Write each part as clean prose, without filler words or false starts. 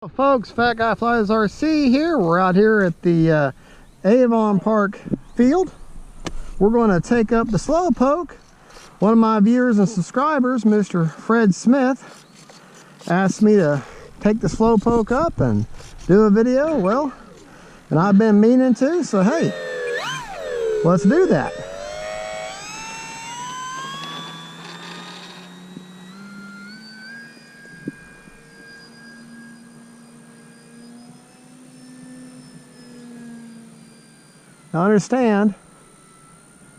Hello folks, Fat Guy Flies RC here. We're out here at the Avon Park field. We're going to take up the slowpoke. One of my viewers and subscribers, Mr. Fred Smith, asked me to take the slowpoke up and do a video. Well, and I've been meaning to, so hey, let's do that. Now understand,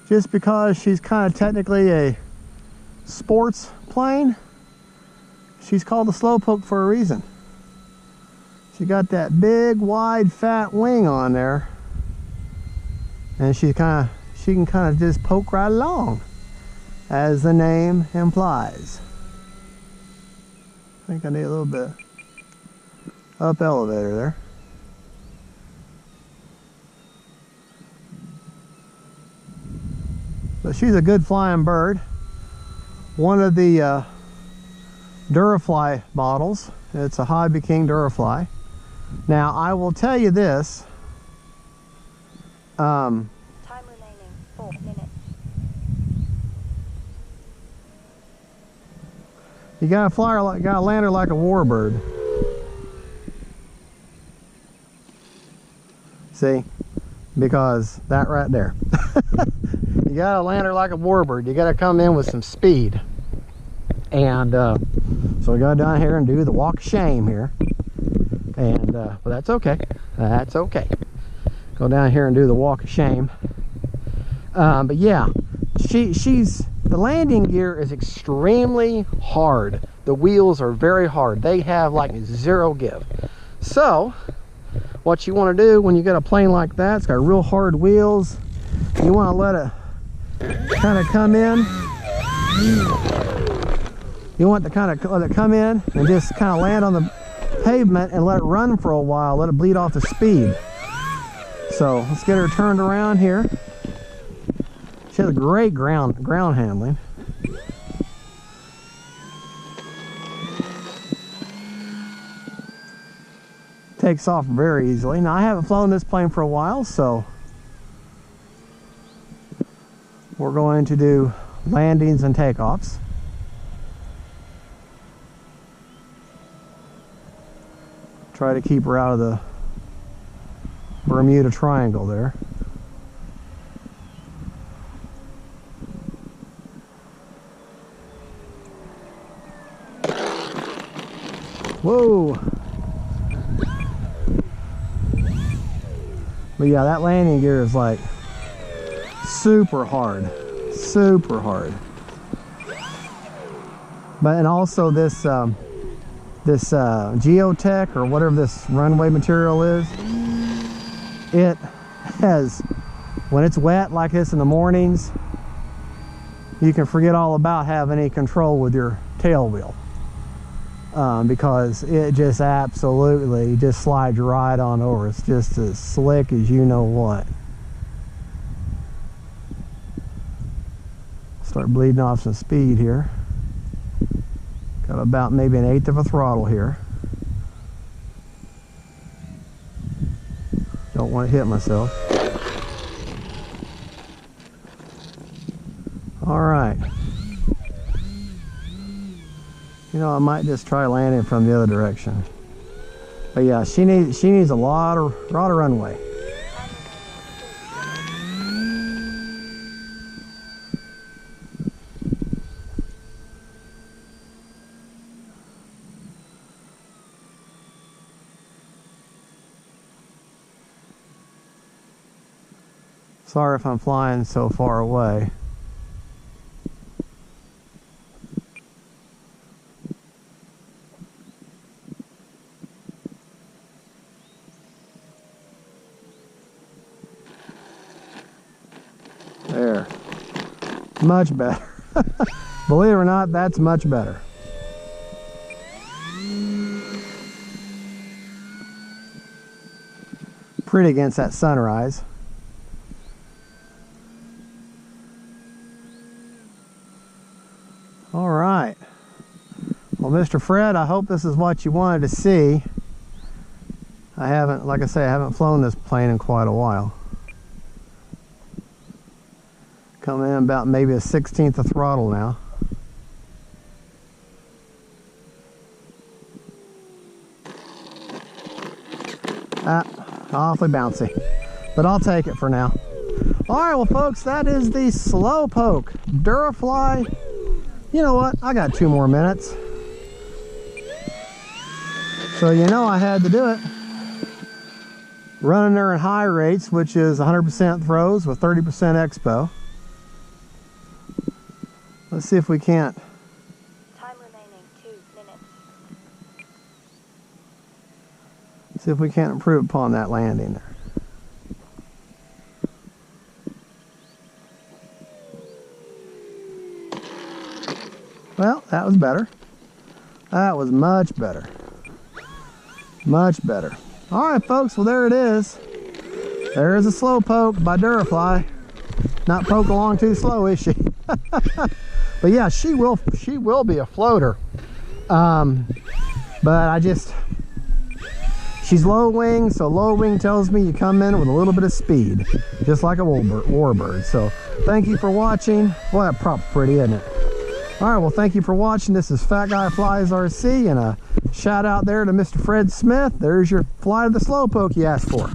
just because she's kind of technically a sports plane, she's called a slowpoke for a reason. She got that big, wide, fat wing on there, and she can kind of just poke right along, as the name implies. I think I need a little bit up elevator there. But she's a good flying bird. One of the Durafly models. It's a Hobby King Durafly. Now I will tell you this. Time remaining 4 minutes. You gotta fly her like, gotta land her like a warbird. See, because that right there. You gotta land her like a warbird. You gotta come in with some speed. And so we go down here and do the walk of shame here. And well, that's okay. That's okay. Go down here and do the walk of shame. But yeah, the landing gear is extremely hard. The wheels are very hard. They have like zero give. So what you want to do when you get a plane like that, it's got real hard wheels, you want to let it kind of come in. You want to kind of let it come in and just kind of land on the pavement and let it run for a while, let it bleed off the speed. So let's get her turned around here. She has a great ground handling. Takes off very easily. Now I haven't flown this plane for a while, so we're going to do landings and takeoffs. Try to keep her out of the Bermuda Triangle there. Whoa! But yeah, that landing gear is like super hard, super hard. But and also this this geotech or whatever this runway material is, it has, when it's wet like this in the mornings, you can forget all about having any control with your tail wheel, because it just absolutely just slides right on over. It's just as slick as you know what. Start bleeding off some speed here. Got about maybe 1/8 of a throttle here. Don't want to hit myself. All right. You know, I might just try landing from the other direction. But yeah, she needs a lot of runway. Sorry if I'm flying so far away. There. Much better. Believe it or not, that's much better. Pretty against that sunrise. All right. Well, Mr. Fred, I hope this is what you wanted to see. I haven't, like I say, I haven't flown this plane in quite a while. Coming in about maybe a 1/16 of throttle now. Awfully bouncy, but I'll take it for now. All right, well folks, that is the Slowpoke Durafly. You know what, I got 2 more minutes, so you know I had to do it. Running her in high rates, which is 100% throws with 30% expo. Let's see if we can't. Time remaining 2 minutes. See if we can't improve upon that landing there. Well, that was better. That was much better. Much better. All right, folks. Well, there it is. There is a Slowpoke by Durafly. Not poking along too slow, is she? But yeah, she will be a floater. But she's low wing, so low wing tells me you come in with a little bit of speed, just like a warbird. So thank you for watching. Boy, that prop's pretty, isn't it? All right, well, thank you for watching. This is Fat Guy Flies RC, and a shout out there to Mr. Fred Smith. There's your fly to the Slowpoke you asked for.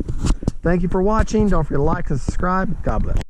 Thank you for watching. Don't forget to like and subscribe. God bless.